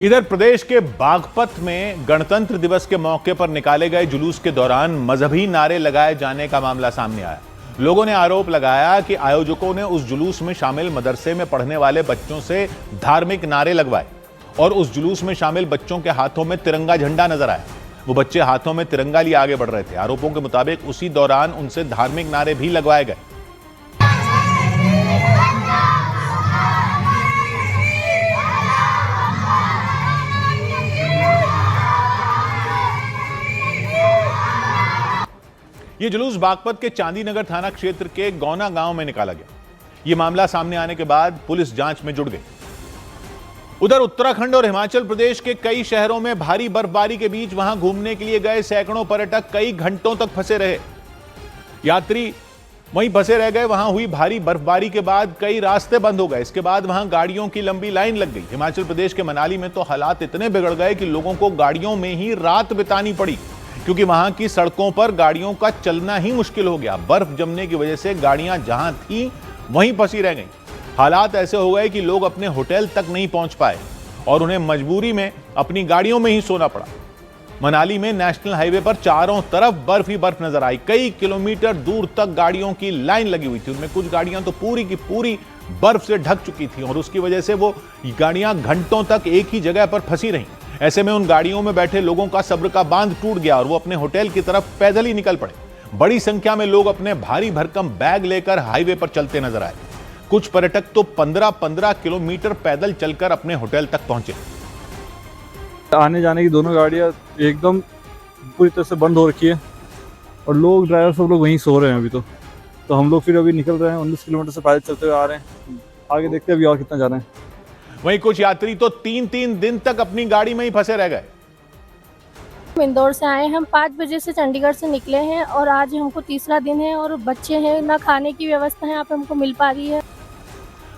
इधर प्रदेश के बागपत में गणतंत्र दिवस के मौके पर निकाले गए जुलूस के दौरान मजहबी नारे लगाए जाने का मामला सामने आया। लोगों ने आरोप लगाया कि आयोजकों ने उस जुलूस में शामिल मदरसे में पढ़ने वाले बच्चों से धार्मिक नारे लगवाए और उस जुलूस में शामिल बच्चों के हाथों में तिरंगा झंडा नजर आया। वो बच्चे हाथों में तिरंगा लिए आगे बढ़ रहे थे। आरोपों के मुताबिक उसी दौरान उनसे धार्मिक नारे भी लगवाए गए। ये जुलूस बागपत के चांदी नगर थाना क्षेत्र के गौना गांव में निकाला गया। ये मामला सामने आने के बाद पुलिस जांच में जुट गई। उधर उत्तराखंड और हिमाचल प्रदेश के कई शहरों में भारी बर्फबारी के बीच वहां घूमने के लिए गए सैकड़ों पर्यटक कई घंटों तक फंसे रहे। यात्री वहीं फंसे रह गए। वहां हुई भारी बर्फबारी के बाद कई रास्ते बंद हो गए। इसके बाद वहां गाड़ियों की लंबी लाइन लग गई। हिमाचल प्रदेश के मनाली में तो हालात इतने बिगड़ गए कि लोगों को गाड़ियों में ही रात बितानी पड़ी, क्योंकि वहां की सड़कों पर गाड़ियों का चलना ही मुश्किल हो गया। बर्फ जमने की वजह से गाड़ियां जहां थीं वहीं फंसी रह गईं। हालात ऐसे हो गए कि लोग अपने होटल तक नहीं पहुंच पाए और उन्हें मजबूरी में अपनी गाड़ियों में ही सोना पड़ा। मनाली में नेशनल हाईवे पर चारों तरफ बर्फ ही बर्फ नजर आई। कई किलोमीटर दूर तक गाड़ियों की लाइन लगी हुई थी। उनमें कुछ गाड़ियां तो पूरी की पूरी बर्फ से ढक चुकी थी और उसकी वजह से वो गाड़ियां घंटों तक एक ही जगह पर फंसी रहीं। ऐसे में उन गाड़ियों में बैठे लोगों का सब्र का बांध टूट गया और वो अपने होटल की तरफ पैदल ही निकल पड़े। बड़ी संख्या में लोग अपने भारी भरकम बैग लेकर हाईवे पर चलते नजर आए। कुछ पर्यटक तो 15-15 किलोमीटर पैदल चलकर अपने होटल तक पहुंचे। आने जाने की दोनों गाड़ियां एकदम पूरी तरह से बंद हो रखी है और लोग ड्राइवर सब लोग वहीं सो रहे हैं अभी तो हम लोग फिर अभी निकल रहे हैं। 19 किलोमीटर से पैदल चलते हुए आ रहे हैं। आगे देखते हैं अभी और कितना जा रहे हैं। वहीं कुछ यात्री तो 3-3 दिन तक अपनी गाड़ी में ही फंसे रह गए। इंदौर से आए। हम 5 बजे से चंडीगढ़ से निकले हैं और आज हमको तीसरा दिन है और बच्चे हैं, ना खाने की व्यवस्था है यहाँ पे हमको मिल पा रही है।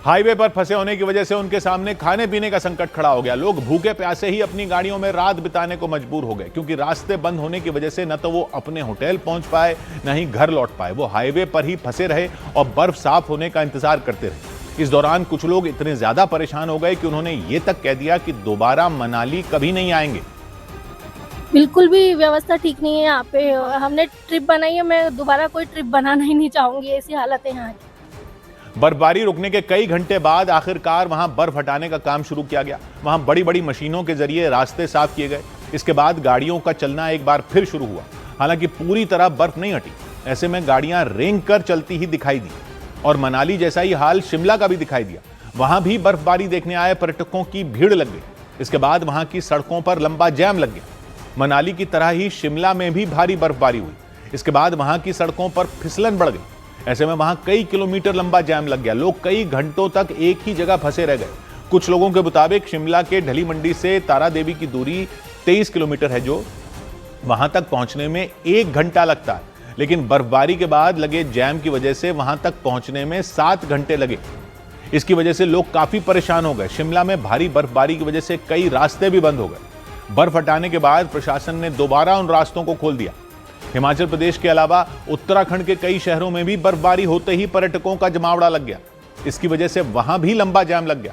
हाईवे पर फंसे होने की वजह से उनके सामने खाने पीने का संकट खड़ा हो गया। लोग भूखे प्यासे ही अपनी गाड़ियों में रात बिताने को मजबूर हो गए, क्योंकि रास्ते बंद होने की वजह से न तो वो अपने होटल पहुंच पाए न ही घर लौट पाए। वो हाईवे पर ही फंसे रहे और बर्फ साफ होने का इंतजार करते रहे। इस दौरान कुछ लोग इतने ज्यादा परेशान हो गए कि उन्होंने ये तक कह दिया कि दोबारा मनाली कभी नहीं आएंगे। बिल्कुल भी व्यवस्था ठीक नहीं है यहाँ पे। हमने ट्रिप बनाई है, मैं दोबारा कोई ट्रिप बनाना ही नहीं चाहूंगी। ऐसी हालत है यहाँ की। बर्फबारी रुकने के कई घंटे बाद आखिरकार वहां बर्फ हटाने का काम शुरू किया गया। वहां बड़ी बड़ी मशीनों के जरिए रास्ते साफ किए गए। इसके बाद गाड़ियों का चलना एक बार फिर शुरू हुआ। हालांकि पूरी तरह बर्फ नहीं हटी। ऐसे में गाड़ियां रेंग कर चलती ही दिखाई दी और मनाली जैसा ही हाल शिमला का भी दिखाई दिया। वहां भी बर्फबारी देखने आए पर्यटकों की भीड़ लग गई। इसके बाद वहां की सड़कों पर लंबा जैम लग गया। मनाली की तरह ही शिमला में भी भारी बर्फबारी हुई। इसके बाद वहां की सड़कों पर फिसलन बढ़ गई। ऐसे में वहां कई किलोमीटर लंबा जैम लग गया। लोग कई घंटों तक एक ही जगह फंसे रह गए। कुछ लोगों के मुताबिक शिमला के ढली मंडी से तारा देवी की दूरी 23 किलोमीटर है, जो वहां तक पहुंचने में 1 घंटा लगता है, लेकिन बर्फबारी के बाद लगे जैम की वजह से वहां तक पहुंचने में 7 घंटे लगे। इसकी वजह से लोग काफी परेशान हो गए। शिमला में भारी बर्फबारी की वजह से कई रास्ते भी बंद हो गए। बर्फ हटाने के बाद प्रशासन ने दोबारा उन रास्तों को खोल दिया। हिमाचल प्रदेश के अलावा उत्तराखंड के कई शहरों में भी बर्फबारी होते ही पर्यटकों का जमावड़ा लग गया। इसकी वजह से वहां भी लंबा जाम लग गया।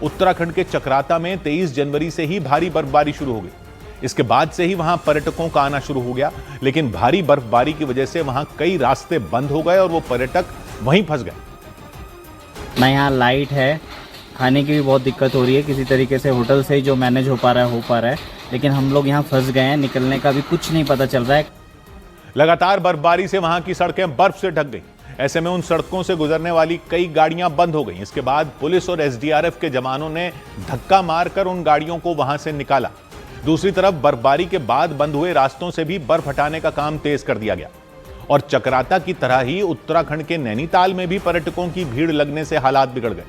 उत्तराखंड के चक्राता में 23 जनवरी से ही भारी बर्फबारी शुरू हो गई। इसके बाद से ही वहां पर्यटकों का आना शुरू हो गया, लेकिन भारी बर्फबारी की वजह से वहां कई रास्ते बंद हो गए और वो पर्यटक वहीं फंस गए। ना यहाँ लाइट है, खाने की भी बहुत दिक्कत हो रही है। किसी तरीके से होटल से ही जो मैनेज हो पा रहा है, लेकिन हम लोग यहाँ फंस गए हैं। निकलने का भी कुछ नहीं पता चल रहा है। लगातार बर्फबारी से वहां की सड़कें बर्फ से ढक गई। ऐसे में उन सड़कों से गुजरने वाली कई गाड़ियां बंद हो गईं। इसके बाद पुलिस और एसडीआरएफ के जवानों ने धक्का मारकर उन गाड़ियों को वहां से निकाला। दूसरी तरफ बर्फबारी के बाद बंद हुए रास्तों से भी बर्फ हटाने का काम तेज कर दिया गया और चक्राता की तरह ही उत्तराखंड के नैनीताल में भी पर्यटकों की भीड़ लगने से हालात बिगड़ गए।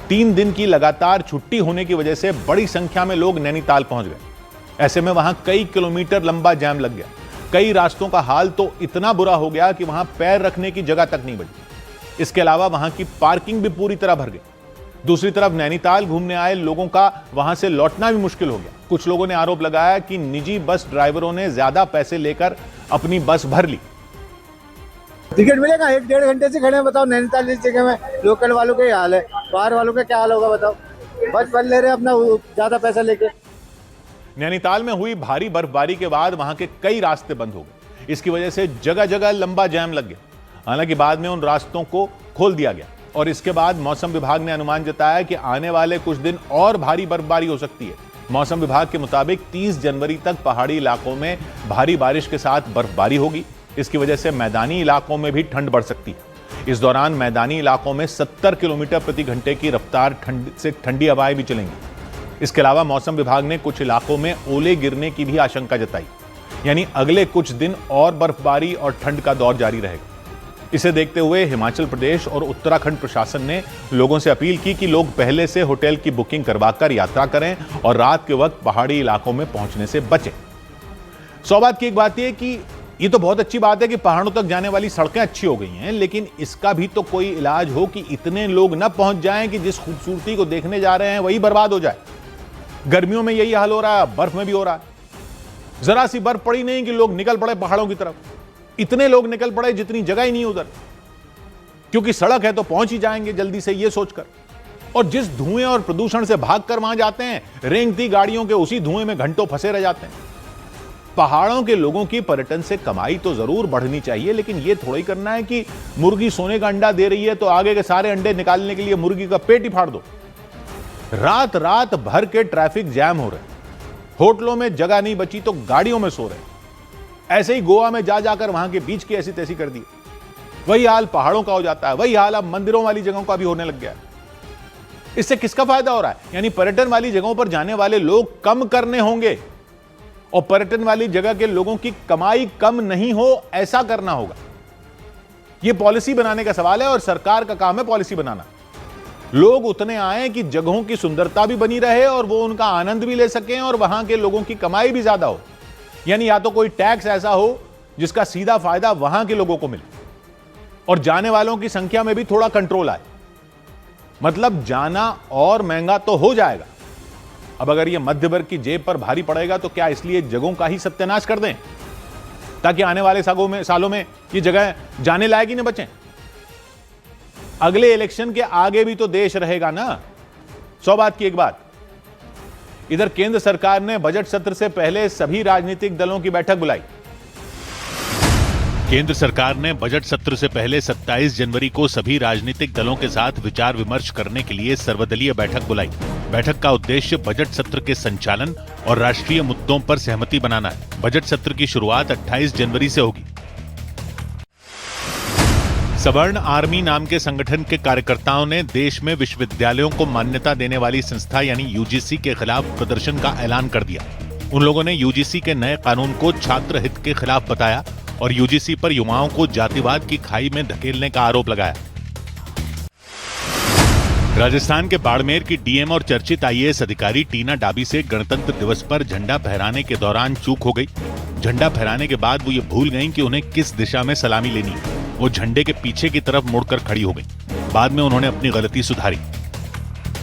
3 दिन की लगातार छुट्टी होने की वजह से बड़ी संख्या में लोग नैनीताल पहुंच गए। ऐसे में वहां कई किलोमीटर लंबा जाम लग गया। कई रास्तों का हाल तो इतना बुरा हो गया कि वहां पैर रखने की जगह तक नहीं बची। इसके अलावा वहां की पार्किंग भी पूरी तरह भर गई। दूसरी तरफ नैनीताल घूमने आए लोगों का वहां से लौटना भी मुश्किल हो गया। कुछ लोगों ने आरोप लगाया कि निजी बस ड्राइवरों ने ज्यादा पैसे लेकर अपनी बस भर ली। टिकट मिलेगा? 1-1.5 घंटे से खड़े हैं। बताओ, नैनीताल इस जगह में लोकल वालों का हाल है, बाहर वालों का क्या हाल होगा बताओ। बस भर ले रहे हैं अपना ज्यादा पैसा लेके। नैनीताल में हुई भारी बर्फबारी के बाद वहां के कई रास्ते बंद हो गए। इसकी वजह से जगह जगह लंबा जाम लग गया। हालांकि बाद में उन रास्तों को खोल दिया गया और इसके बाद मौसम विभाग ने अनुमान जताया कि आने वाले कुछ दिन और भारी बर्फबारी हो सकती है। मौसम विभाग के मुताबिक 30 जनवरी तक पहाड़ी इलाकों में भारी बारिश के साथ बर्फबारी होगी। इसकी वजह से मैदानी इलाकों में भी ठंड बढ़ सकती है। इस दौरान मैदानी इलाकों में 70 किलोमीटर प्रति घंटे की रफ्तार से ठंडी हवाएं भी चलेंगी। इसके अलावा मौसम विभाग ने कुछ इलाकों में ओले गिरने की भी आशंका जताई। यानी अगले कुछ दिन और बर्फबारी और ठंड का दौर जारी रहेगा। इसे देखते हुए हिमाचल प्रदेश और उत्तराखंड प्रशासन ने लोगों से अपील की कि लोग पहले से होटल की बुकिंग करवाकर यात्रा करें और रात के वक्त पहाड़ी इलाकों में पहुंचने से बचें। सौभाग्य की एक बात यह कि ये तो बहुत अच्छी बात है कि पहाड़ों तक जाने वाली सड़कें अच्छी हो गई हैं, लेकिन इसका भी तो कोई इलाज हो कि इतने लोग न पहुंच जाएं कि जिस खूबसूरती को देखने जा रहे हैं वही बर्बाद हो जाए। गर्मियों में यही हाल हो रहा है, बर्फ में भी हो रहा है। जरा सी बर्फ पड़ी नहीं कि लोग निकल पड़े पहाड़ों की तरफ। इतने लोग निकल पड़े जितनी जगह ही नहीं उधर, क्योंकि सड़क है तो पहुंच ही जाएंगे जल्दी से ये सोचकर। और जिस धुएं और प्रदूषण से भागकर वहां जाते हैं, रेंगती गाड़ियों के उसी धुएं में घंटों फंसे रह जाते हैं। पहाड़ों के लोगों की पर्यटन से कमाई तो जरूर बढ़नी चाहिए, लेकिन यह थोड़ा ही करना है कि मुर्गी सोने का अंडा दे रही है तो आगे के सारे अंडे निकालने के लिए मुर्गी का पेट ही फाड़ दो। रात रात भर के ट्रैफिक जैम हो रहे, होटलों में जगह नहीं बची तो गाड़ियों में सो रहे। ऐसे ही गोवा में जा जाकर वहां के बीच की ऐसी तैसी कर दी। वही हाल पहाड़ों का हो जाता है। वही हाल अब मंदिरों वाली जगहों का भी होने लग गया है। इससे किसका फायदा हो रहा है? यानी पर्यटन वाली जगहों पर जाने वाले लोग कम करने होंगे और पर्यटन वाली जगह के लोगों की कमाई कम नहीं हो, ऐसा करना होगा। यह पॉलिसी बनाने का सवाल है और सरकार का काम है पॉलिसी बनाना। लोग उतने आए कि जगहों की सुंदरता भी बनी रहे और वो उनका आनंद भी ले सकें और वहां के लोगों की कमाई भी ज्यादा हो। यानी या तो कोई टैक्स ऐसा हो जिसका सीधा फायदा वहां के लोगों को मिले और जाने वालों की संख्या में भी थोड़ा कंट्रोल आए। मतलब जाना और महंगा तो हो जाएगा। अब अगर यह मध्य वर्ग की जेब पर भारी पड़ेगा तो क्या इसलिए जगहों का ही सत्यानाश कर दें ताकि आने वाले सालों में ये जगह जाने लायक ही न बचें? अगले इलेक्शन के आगे भी तो देश रहेगा ना। सौभाग्य की एक बात, इधर केंद्र सरकार ने बजट सत्र से पहले सभी राजनीतिक दलों की बैठक बुलाई। केंद्र सरकार ने बजट सत्र से पहले 27 जनवरी को सभी राजनीतिक दलों के साथ विचार विमर्श करने के लिए सर्वदलीय बैठक बुलाई। बैठक का उद्देश्य बजट सत्र के संचालन और राष्ट्रीय मुद्दों पर सहमति बनाना है। बजट सत्र की शुरुआत 28 जनवरी से होगी। सवर्ण आर्मी नाम के संगठन के कार्यकर्ताओं ने देश में विश्वविद्यालयों को मान्यता देने वाली संस्था यानी यूजीसी के खिलाफ प्रदर्शन का ऐलान कर दिया। उन लोगों ने यूजीसी के नए कानून को छात्र हित के खिलाफ बताया और यूजीसी पर युवाओं को जातिवाद की खाई में धकेलने का आरोप लगाया। राजस्थान के बाड़मेर की डीएम और चर्चित आईएएस अधिकारी टीना डाबी से गणतंत्र दिवस पर झंडा फहराने के दौरान चूक हो गई। झंडा फहराने के बाद वो ये भूल गईं कि उन्हें किस दिशा में सलामी लेनी है। वो झंडे के पीछे की तरफ मुड़कर खड़ी हो गई। बाद में उन्होंने अपनी गलती सुधारी।